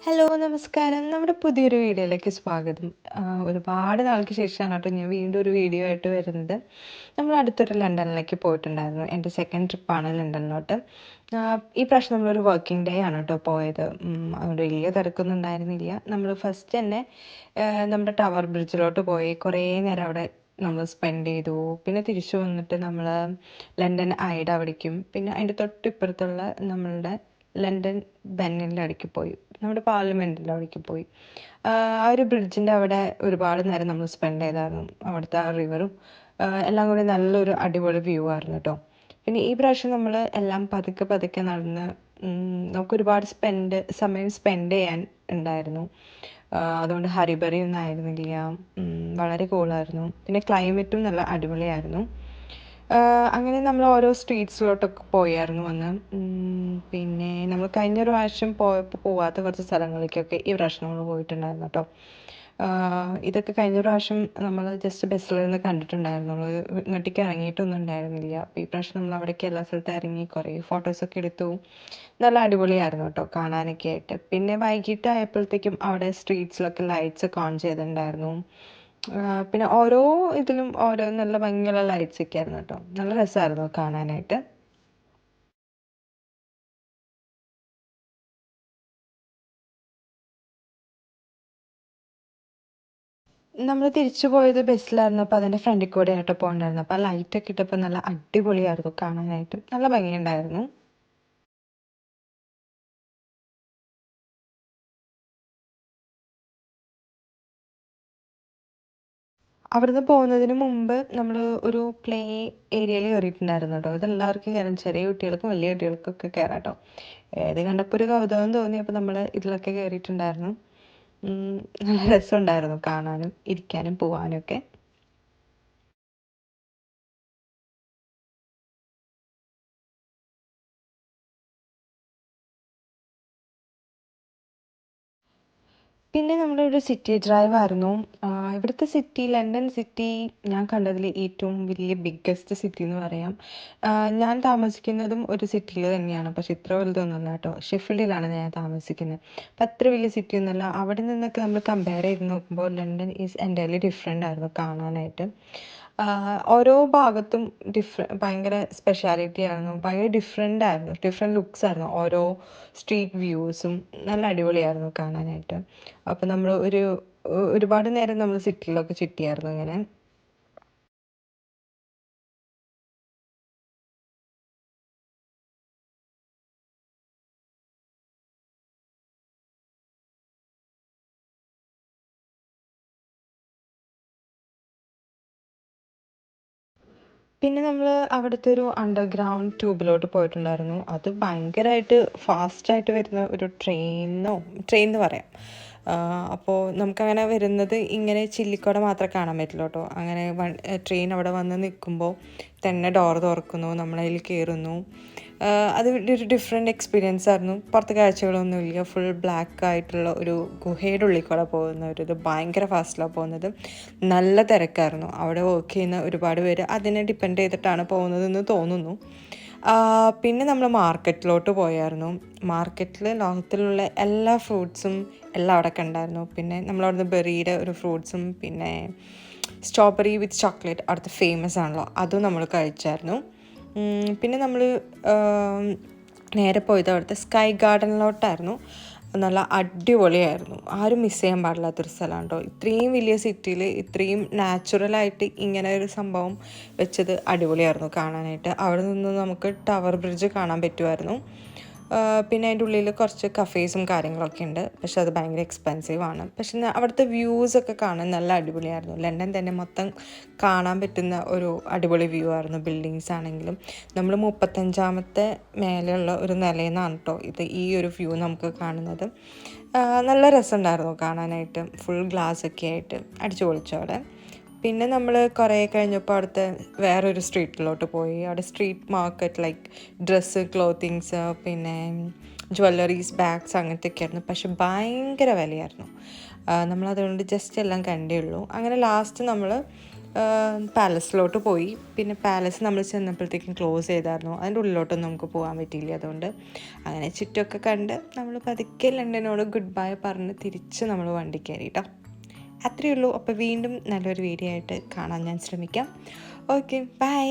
Hello, നമസ്കാരം. നമ്മുടെ പുതിയൊരു വീഡിയോയിലേക്ക് സ്വാഗതം. ഒരുപാട് നാൾക്ക് ശേഷമാണ് കേട്ടോ ഞാൻ വീണ്ടും ഒരു വീഡിയോ ആയിട്ട് വരുന്നത്. നമ്മൾ അടുത്തൊരു ലണ്ടനിലേക്ക് പോയിട്ടുണ്ടായിരുന്നു. എൻ്റെ സെക്കൻഡ് ട്രിപ്പാണ് ലണ്ടനിലോട്ട്. ഈ പ്രാവശ്യം നമ്മളൊരു വർക്കിംഗ് ഡേ ആണ് കേട്ടോ പോയത്. അതുകൊണ്ട് വലിയ തിരക്കൊന്നും ഉണ്ടായിരുന്നില്ല. നമ്മൾ ഫസ്റ്റ് തന്നെ നമ്മുടെ ടവർ ബ്രിഡ്ജിലോട്ട് പോയി കുറേ നേരം അവിടെ നമ്മൾ സ്പെൻഡ് ചെയ്തു. പിന്നെ തിരിച്ചു വന്നിട്ട് നമ്മൾ ലണ്ടൻ ഐയുടെ അവിടേക്കും പിന്നെ അതിൻ്റെ തൊട്ടിപ്പുറത്തുള്ള നമ്മളുടെ ലണ്ടൻ ബെന്നിൻ്റെ അവിടേക്ക് പോയി. നമ്മുടെ പാർലമെൻറ്റിൻ്റെ അവിടേക്ക് പോയി. ആ ഒരു ബ്രിഡ്ജിൻ്റെ അവിടെ ഒരുപാട് നേരം നമ്മൾ സ്പെൻഡ് ചെയ്തായിരുന്നു. അവിടുത്തെ ആ റിവറും എല്ലാം കൂടി നല്ലൊരു അടിപൊളി വ്യൂ ആയിരുന്നു കേട്ടോ. പിന്നെ ഈ പ്രാവശ്യം നമ്മൾ എല്ലാം പതുക്കെ പതുക്കെ നടന്ന് നമുക്കൊരുപാട് സമയം സ്പെൻഡ് ചെയ്യാൻ ഉണ്ടായിരുന്നു. അതുകൊണ്ട് ഹരിബറി ഒന്നും ആയിരുന്നില്ല. വളരെ കൂളായിരുന്നു. പിന്നെ ക്ലൈമറ്റും നല്ല അടിപൊളിയായിരുന്നു. അങ്ങനെ നമ്മൾ ഓരോ സ്ട്രീറ്റ്സിലോട്ടൊക്കെ പോയായിരുന്നു അന്ന്. പിന്നെ നമ്മൾ കഴിഞ്ഞ പ്രാവശ്യം പോയപ്പോൾ പോവാത്ത കുറച്ച് സ്ഥലങ്ങളിലേക്കൊക്കെ ഈ പ്രാവശ്യം നമ്മൾ പോയിട്ടുണ്ടായിരുന്നു കേട്ടോ. ഇതൊക്കെ കഴിഞ്ഞ പ്രാവശ്യം നമ്മൾ ജസ്റ്റ് ബസ്സിൽ നിന്ന് കണ്ടിട്ടുണ്ടായിരുന്നുള്ളൂ. ഇങ്ങോട്ടേക്ക് ഇറങ്ങിയിട്ടൊന്നും ഉണ്ടായിരുന്നില്ല. അപ്പോൾ ഈ പ്രാവശ്യം നമ്മൾ അവിടേക്ക് എല്ലാ സ്ഥലത്തും ഇറങ്ങി കുറേ ഫോട്ടോസൊക്കെ എടുത്തു. നല്ല അടിപൊളിയായിരുന്നു കേട്ടോ കാണാനൊക്കെ ആയിട്ട്. പിന്നെ വൈകിട്ട് ആയപ്പോഴത്തേക്കും അവിടെ സ്ട്രീറ്റ്സിലൊക്കെ ലൈറ്റ്സ് ഒക്കെ ഓൺ ചെയ്തിട്ടുണ്ടായിരുന്നു. പിന്നെ ഓരോ ഇതിലും ഓരോ നല്ല ഭംഗിയുള്ള ലൈറ്റ്സ് ഒക്കെ ആയിരുന്നു കേട്ടോ. നല്ല രസമായിരുന്നു കാണാനായിട്ട്. നമ്മൾ തിരിച്ചു പോയത് ബസ്സിലായിരുന്നു. അപ്പോൾ അതിൻ്റെ ഫ്രണ്ടിൽ കൂടെ ആയിട്ട് പോകണ്ടായിരുന്നു. അപ്പോൾ ആ ലൈറ്റൊക്കെ ഇട്ടപ്പോൾ നല്ല അടിപൊളിയായിരുന്നു കാണാനായിട്ട്. നല്ല ഭംഗിയുണ്ടായിരുന്നു. അവിടുന്ന് പോകുന്നതിന് മുമ്പ് നമ്മൾ ഒരു പ്ലേ ഏരിയയിൽ കയറിയിട്ടുണ്ടായിരുന്നു കേട്ടോ. ഇതെല്ലാവർക്കും കയറാം. ചെറിയ കുട്ടികൾക്കും വലിയ കുട്ടികൾക്കൊക്കെ കയറാം കേട്ടോ. ഇത് കണ്ടപ്പോൾ ഒരു കൗതുകം തോന്നി. അപ്പോൾ നമ്മൾ ഇതിലൊക്കെ കയറിയിട്ടുണ്ടായിരുന്നു. നല്ല രസമുണ്ടായിരുന്നു കാണാനും ഇരിക്കാനും പോവാനും ഒക്കെ. പിന്നെ നമ്മളൊരു സിറ്റി ഡ്രൈവ് ആയിരുന്നു. ഇവിടുത്തെ സിറ്റി ലണ്ടൻ സിറ്റി ഞാൻ കണ്ടതിൽ ഏറ്റവും വലിയ ബിഗ്ഗസ്റ്റ് സിറ്റി എന്ന് പറയാം. ഞാൻ താമസിക്കുന്നതും ഒരു സിറ്റിയിൽ തന്നെയാണ്. പക്ഷെ ഇത്ര വലുതൊന്നുമല്ല കേട്ടോ. ഷെഫീൽഡിലാണ് ഞാൻ താമസിക്കുന്നത്. അപ്പം അത്ര വലിയ സിറ്റി ഒന്നുമല്ല. അവിടെ നിന്നൊക്കെ നമ്മൾ കമ്പയർ ചെയ്ത് നോക്കുമ്പോൾ ലണ്ടൻ ഈസ് എൻ്റയർലി ഡിഫറെൻ്റ് ആയിരുന്നു കാണാനായിട്ട്. ഓരോ ഭാഗത്തും ഭയങ്കര സ്പെഷ്യാലിറ്റി ആയിരുന്നു. ഭയങ്കര ഡിഫറെൻ്റ് ആയിരുന്നു. ഡിഫറെൻറ്റ് ലുക്സ് ആയിരുന്നു ഓരോ സ്ട്രീറ്റ് വ്യൂസും. നല്ല അടിപൊളിയായിരുന്നു കാണാനായിട്ട്. അപ്പം നമ്മൾ ഒരുപാട് നേരം നമ്മൾ സിറ്റിയിലൊക്കെ ചുറ്റിയായിരുന്നു ഇങ്ങനെ. പിന്നെ നമ്മൾ അവിടുത്തെ ഒരു അണ്ടർഗ്രൗണ്ട് ട്യൂബിലോട്ട് പോയിട്ടുണ്ടായിരുന്നു. അത് ഭയങ്കരമായിട്ട് ഫാസ്റ്റായിട്ട് വരുന്ന ഒരു ട്രെയിൻ എന്ന് പറയാം. അപ്പോൾ നമുക്കങ്ങനെ വരുന്നത് ഇങ്ങനെ ചില്ലിക്കൂടെ മാത്രമേ കാണാൻ പറ്റുള്ളൂ കേട്ടോ. അങ്ങനെ ട്രെയിൻ അവിടെ വന്ന് നിൽക്കുമ്പോൾ തന്നെ ഡോർ തുറക്കുന്നു, നമ്മളതിൽ കയറുന്നു. അത് ഒരു ഡിഫറെൻറ്റ് എക്സ്പീരിയൻസ് ആയിരുന്നു. പുറത്ത് കാഴ്ചകളൊന്നുമില്ല. ഫുൾ ബ്ലാക്ക് ആയിട്ടുള്ള ഒരു ഗുഹയുടെ ഉള്ളിൽ കൂടെ പോകുന്ന ഒരു ഇത് ഭയങ്കര ഫാസ്റ്റിലാണ് പോകുന്നത്. നല്ല തിരക്കായിരുന്നു. അവിടെ വർക്ക് ചെയ്യുന്ന ഒരുപാട് പേര് അതിനെ ഡിപ്പെൻഡ് ചെയ്തിട്ടാണ് പോകുന്നതെന്ന് തോന്നുന്നു. പിന്നെ നമ്മൾ മാർക്കറ്റിലോട്ട് പോയായിരുന്നു. മാർക്കറ്റിൽ ലോകത്തിലുള്ള എല്ലാ ഫ്രൂട്ട്സും എല്ലാം അവിടെ കണ്ടായിരുന്നു. പിന്നെ നമ്മളവിടുന്ന് ബെറിയുടെ ഒരു ഫ്രൂട്ട്സും പിന്നെ സ്ട്രോബെറി വിത്ത് ചോക്ലേറ്റ് അവിടുത്തെ ഫേമസ് ആണല്ലോ, അതും നമ്മൾ കഴിച്ചായിരുന്നു. പിന്നെ നമ്മൾ നേരെ പോയത് അവിടുത്തെ സ്കൈ ഗാർഡനിലോട്ടായിരുന്നു. നല്ല അടിപൊളിയായിരുന്നു. ആരും മിസ് ചെയ്യാൻ പാടില്ലാത്തൊരു സ്ഥലമാണ് കേട്ടോ. ഇത്രയും വലിയ സിറ്റിയിൽ ഇത്രയും നാച്ചുറലായിട്ട് ഇങ്ങനെ ഒരു സംഭവം വെച്ചത് അടിപൊളിയായിരുന്നു കാണാനായിട്ട്. അവിടെ നിന്ന് നമുക്ക് ടവർ ബ്രിഡ്ജ് കാണാൻ പറ്റുമായിരുന്നു. പിന്നെ അതിൻ്റെ ഉള്ളിൽ കുറച്ച് കഫേസും കാര്യങ്ങളൊക്കെ ഉണ്ട്. പക്ഷെ അത് ഭയങ്കര എക്സ്പെൻസീവ് ആണ്. പക്ഷെ അവിടുത്തെ വ്യൂസൊക്കെ കാണാൻ നല്ല അടിപൊളിയായിരുന്നു. ലണ്ടൻ തന്നെ മൊത്തം കാണാൻ പറ്റുന്ന ഒരു അടിപൊളി വ്യൂ ആയിരുന്നു. ബിൽഡിങ്സ് ആണെങ്കിലും നമ്മൾ 35ാമത്തെ മേലെയുള്ള ഒരു നിലയിൽ നിന്നാണ് കേട്ടോ ഈ ഒരു വ്യൂ നമുക്ക് കാണുന്നത്. നല്ല രസമുണ്ടായിരുന്നു കാണാനായിട്ട്. ഫുൾ ഗ്ലാസ് ഒക്കെ ആയിട്ട് അടിച്ചു പൊളിച്ചു അവിടെ. പിന്നെ നമ്മൾ കുറേ കഴിഞ്ഞപ്പോൾ അവിടുത്തെ വേറൊരു സ്ട്രീറ്റിലോട്ട് പോയി. അവിടെ street market like dress, clothings, പിന്നെ ജ്വല്ലറീസ്, ബാഗ്സ് അങ്ങനത്തെയൊക്കെ ആയിരുന്നു. പക്ഷെ ഭയങ്കര വിലയായിരുന്നു. നമ്മളതുകൊണ്ട് ജസ്റ്റ് എല്ലാം കണ്ടേ ഉള്ളൂ. അങ്ങനെ ലാസ്റ്റ് നമ്മൾ പാലസിലോട്ട് പോയി. പിന്നെ പാലസ് നമ്മൾ ചെന്നപ്പോഴത്തേക്കും ക്ലോസ് ചെയ്തായിരുന്നു, അതിൻ്റെ ഉള്ളിലോട്ടൊന്നും നമുക്ക് പോകാൻ പറ്റിയില്ല. അതുകൊണ്ട് അങ്ങനെ ചുറ്റുമൊക്കെ കണ്ട് നമ്മൾ പതുക്കെ ലണ്ടനോട് ഗുഡ് ബൈ പറഞ്ഞ് തിരിച്ച് നമ്മൾ വണ്ടി കയറി കേട്ടോ. അത്രയേ ഉള്ളൂ. അപ്പോൾ വീണ്ടും നല്ലൊരു വീഡിയോ ആയിട്ട് കാണാൻ ഞാൻ ശ്രമിക്കാം. Okay, by.